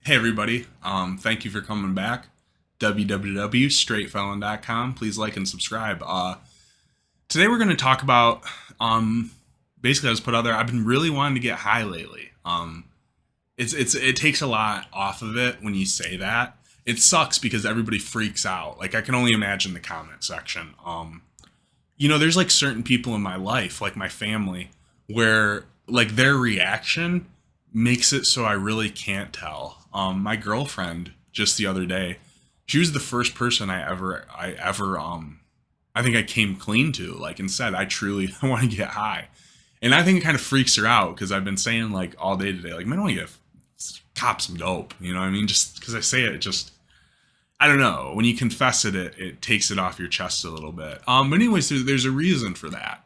Hey everybody, thank you for coming back. www.straightfelon.com. Please like and subscribe. Today we're going to talk about, basically, I was put out there. I've been really wanting to get high lately. It takes a lot off of it when you say that. It sucks because everybody freaks out. Like I can only imagine the comment section. There's like certain people in my life, like my family, where like their reaction makes it so I really can't tell. My girlfriend just the other day, she was the first person I think I came clean to, like, and said I truly want to get high, and I think it kind of freaks her out because I've been saying like all day today, like, man, I want to get cop some dope. You know what I mean? Just because I say it, just I don't know. When you confess it, it takes it off your chest a little bit. But anyways, there's a reason for that.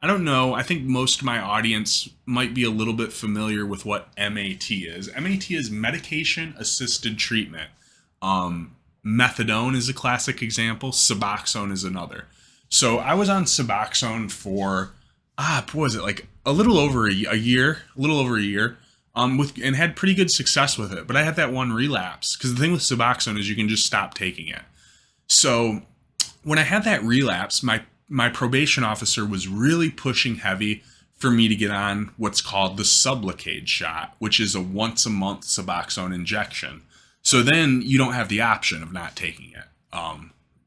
I don't know. I think most of my audience might be a little bit familiar with what MAT is. MAT is medication assisted treatment. Methadone is a classic example. Suboxone is another. So I was on Suboxone for what was it, like a little over a year, a little over a year, with and had pretty good success with it. But I had that one relapse because the thing with Suboxone is you can just stop taking it. So when I had that relapse, my probation officer was really pushing heavy for me to get on what's called the sublocade shot, which is a once a month Suboxone injection. So then you don't have the option of not taking it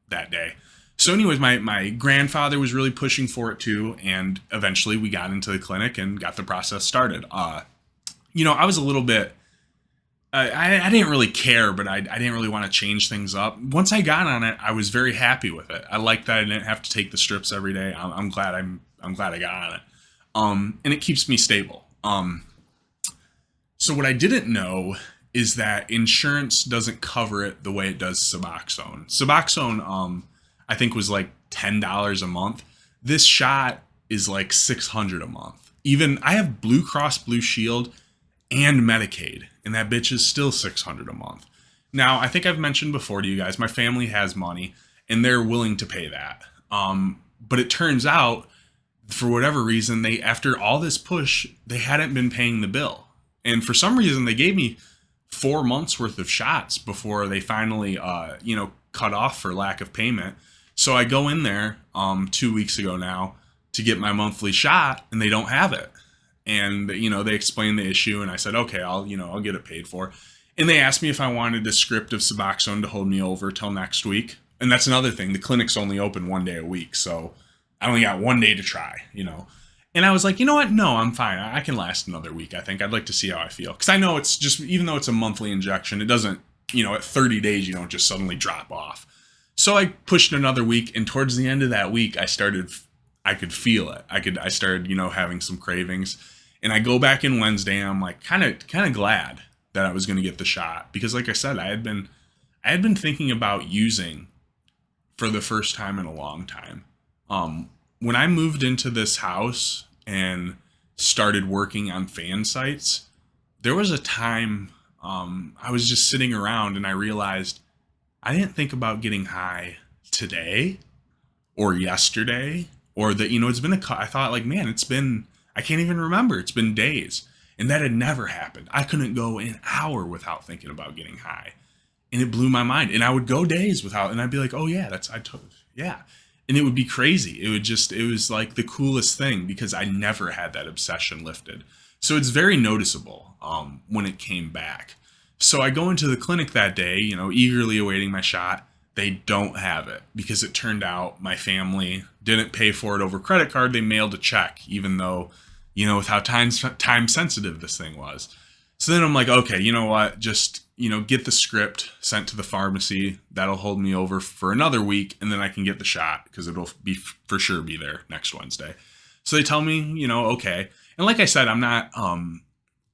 that day. So anyways, my grandfather was really pushing for it too, and eventually we got into the clinic and got the process started. I was a little bit I didn't really care, but I didn't really want to change things up. Once I got on it, I was very happy with it. I liked that I didn't have to take the strips every day. I'm glad I got on it. And it keeps me stable. So what I didn't know is that insurance doesn't cover it the way it does Suboxone. Suboxone, I think was like $10 a month. This shot is like $600 a month. Even I have Blue Cross Blue Shield and Medicaid, and that bitch is still $600 a month. Now, I think I've mentioned before to you guys, my family has money and they're willing to pay that. But it turns out, for whatever reason, they, after all this push, they hadn't been paying the bill. And for some reason, they gave me 4 months worth of shots before they finally, cut off for lack of payment. So I go in there 2 weeks ago now to get my monthly shot, and they don't have it. And they explained the issue, and I said, okay, I'll get it paid for. And they asked me if I wanted a script of Suboxone to hold me over till next week. And that's another thing, the clinic's only open 1 day a week, so I only got 1 day to try. And I was like, you know what, no, I'm fine, I can last another week. I think I'd like to see how I feel, because I know it's just, even though it's a monthly injection, it doesn't, at 30 days you don't just suddenly drop off. So I pushed another week, and towards the end of that week I could feel it. I started having some cravings. And I go back in Wednesday, and I'm like kind of glad that I was going to get the shot, because like I said, I had been thinking about using for the first time in a long time. When I moved into this house and started working on fan sites, there was a time I was just sitting around and I realized I didn't think about getting high today or yesterday or that, it's been I thought, like, man, I can't even remember. It's been days. And that had never happened. I couldn't go an hour without thinking about getting high. And it blew my mind. And I would go days without, and I'd be like, oh yeah, yeah. And it would be crazy. It was like the coolest thing, because I never had that obsession lifted. So it's very noticeable when it came back. So I go into the clinic that day, eagerly awaiting my shot. They don't have it, because it turned out my family didn't pay for it over credit card. They mailed a check, even though, with how time sensitive this thing was. So then I'm like, okay, you know what? Just, get the script sent to the pharmacy. That'll hold me over for another week, and then I can get the shot, because it'll be for sure be there next Wednesday. So they tell me, okay. And like I said, I'm not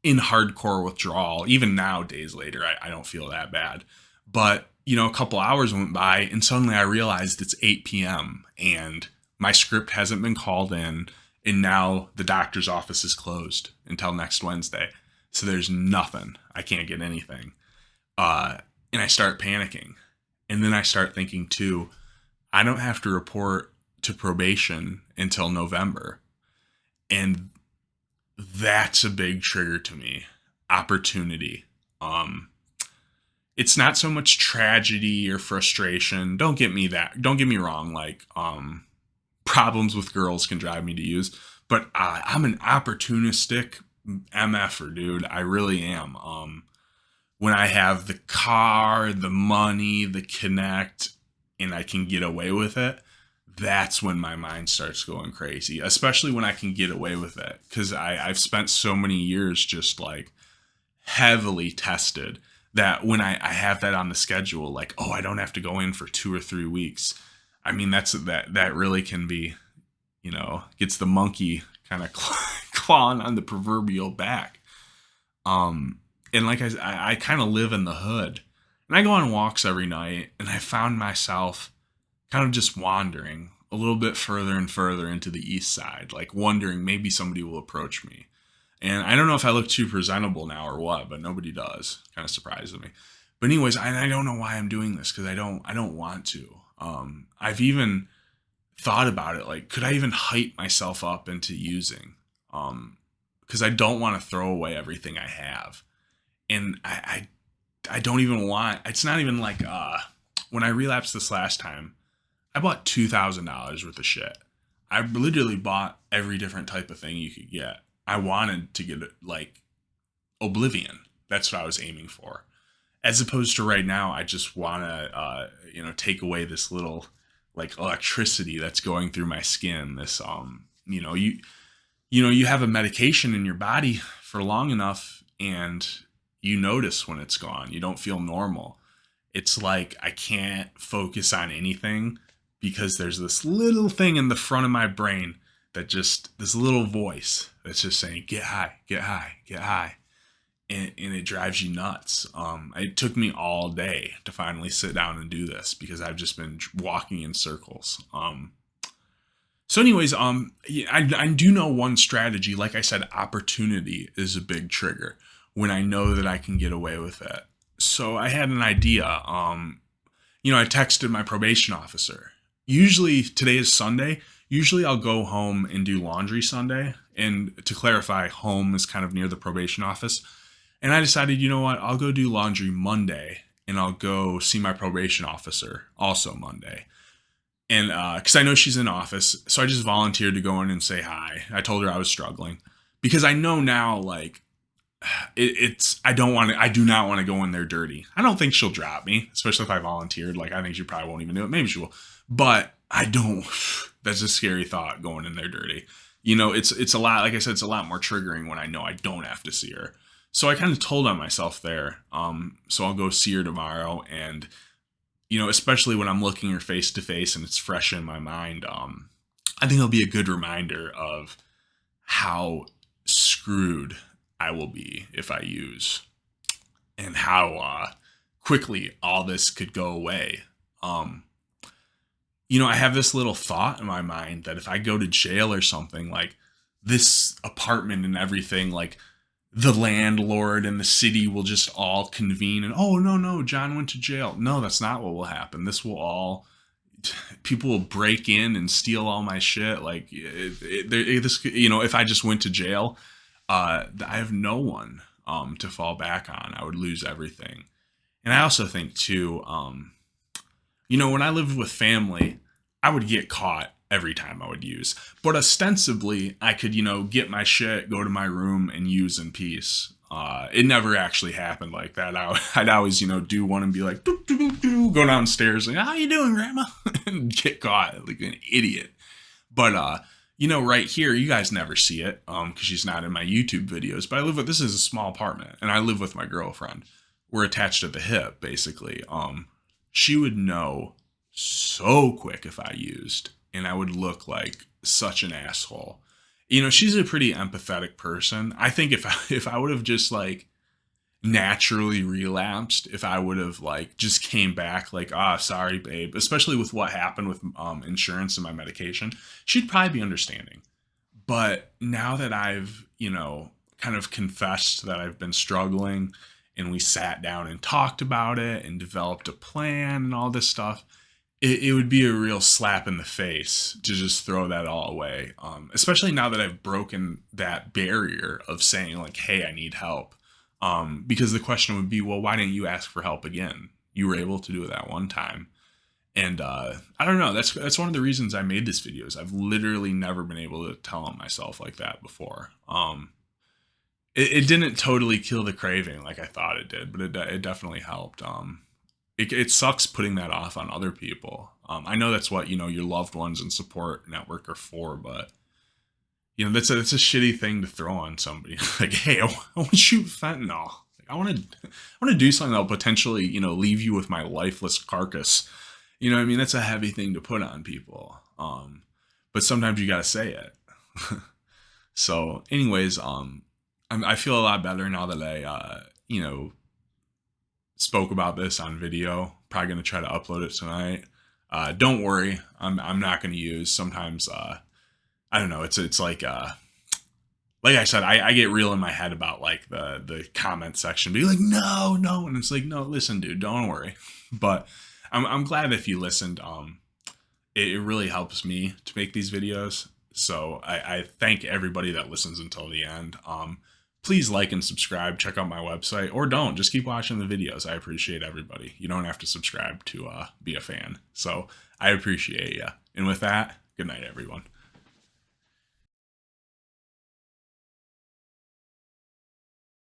in hardcore withdrawal. Even now, days later, I don't feel that bad. But a couple hours went by, and suddenly I realized it's 8 p.m. and my script hasn't been called in, and now the doctor's office is closed until next Wednesday. So there's nothing. I can't get anything. And I start panicking. And then I start thinking too, I don't have to report to probation until November. And that's a big trigger to me. Opportunity. It's not so much tragedy or frustration. Don't get me wrong. Like, problems with girls can drive me to use, but I'm an opportunistic MFer, dude. I really am. When I have the car, the money, the connect, and I can get away with it, that's when my mind starts going crazy, especially when I can get away with it. Because I've spent so many years just like heavily tested that when I have that on the schedule, like, oh, I don't have to go in for 2 or 3 weeks. I mean, that really can be, gets the monkey kind of clawing on the proverbial back. And like I kind of live in the hood, and I go on walks every night, and I found myself kind of just wandering a little bit further and further into the east side, like wondering maybe somebody will approach me. And I don't know if I look too presentable now or what, but nobody does. Kind of surprises me. But anyways, I don't know why I'm doing this, because I don't want to. I've even thought about it, like, could I even hype myself up into using? Because I don't want to throw away everything I have. And I don't even want, it's not even like, when I relapsed this last time, I bought $2,000 worth of shit. I literally bought every different type of thing you could get. I wanted to get like oblivion. That's what I was aiming for. As opposed to right now, I just want to, take away this little like electricity that's going through my skin. This, you have a medication in your body for long enough, and you notice when it's gone. You don't feel normal. It's like I can't focus on anything because there's this little thing in the front of my brain that just, this little voice that's just saying, get high, get high, get high. And it drives you nuts. It took me all day to finally sit down and do this because I've just been walking in circles. So anyways, I do know one strategy. Like I said, opportunity is a big trigger when I know that I can get away with it. So I had an idea. I texted my probation officer. Usually, today is Sunday. Usually I'll go home and do laundry Sunday. And to clarify, home is kind of near the probation office. And I decided, you know what, I'll go do laundry Monday, and I'll go see my probation officer also Monday. And because I know she's in office, so I just volunteered to go in and say hi. I told her I was struggling because I know now, like, I do not want to go in there dirty. I don't think she'll drop me, especially if I volunteered. Like, I think she probably won't even do it. Maybe she will, but I don't. That's a scary thought, going in there dirty. It's a lot. Like I said, it's a lot more triggering when I know I don't have to see her. So I kind of told on myself there. So I'll go see her tomorrow, and especially when I'm looking her face to face and it's fresh in my mind, I think it'll be a good reminder of how screwed I will be if I use, and how quickly all this could go away. I have this little thought in my mind that if I go to jail or something, like, this apartment and everything, like, the landlord and the city will just all convene and, oh, no, John went to jail. No, that's not what will happen. People will break in and steal all my shit. Like, if I just went to jail, I have no one to fall back on. I would lose everything. And I also think too, when I lived with family, I would get caught every time I would use. But ostensibly, I could, get my shit, go to my room, and use in peace. It never actually happened like that. I'd always, do one and be like, doo, doo, doo, doo, go downstairs, like, how you doing, Grandma? And get caught like an idiot. But, right here, you guys never see it because she's not in my YouTube videos. But this is a small apartment, and I live with my girlfriend. We're attached at the hip, basically. She would know so quick if I used, and I would look like such an asshole. She's a pretty empathetic person. I think if I would have just like naturally relapsed, if I would have like just came back like, sorry, babe, especially with what happened with insurance and my medication, she'd probably be understanding. But now that I've, kind of confessed that I've been struggling, and we sat down and talked about it and developed a plan and all this stuff, it would be a real slap in the face to just throw that all away. Especially now that I've broken that barrier of saying like, hey, I need help. Because the question would be, well, why didn't you ask for help again? You were able to do it that one time. And I don't know. That's one of the reasons I made this video. Is I've literally never been able to tell on myself like that before. It didn't totally kill the craving like I thought it did, but it definitely helped. It sucks putting that off on other people. I know that's what, your loved ones and support network are for, but that's a shitty thing to throw on somebody. Like, hey, I want to shoot fentanyl. Like, I want to do something that'll potentially, leave you with my lifeless carcass. You know what I mean? That's a heavy thing to put on people. But sometimes you got to say it. So anyways, I feel a lot better now that I, spoke about this on video. Probably going to try to upload it tonight. Don't worry. I'm not going to use sometimes, I don't know. It's like I said, I get real in my head about like the comment section, be like, no, and it's like, no, listen, dude, don't worry. But I'm glad if you listened. It really helps me to make these videos. So I thank everybody that listens until the end. Please like and subscribe. Check out my website, or don't. Just keep watching the videos. I appreciate everybody. You don't have to subscribe to be a fan. So I appreciate you. And with that, good night, everyone.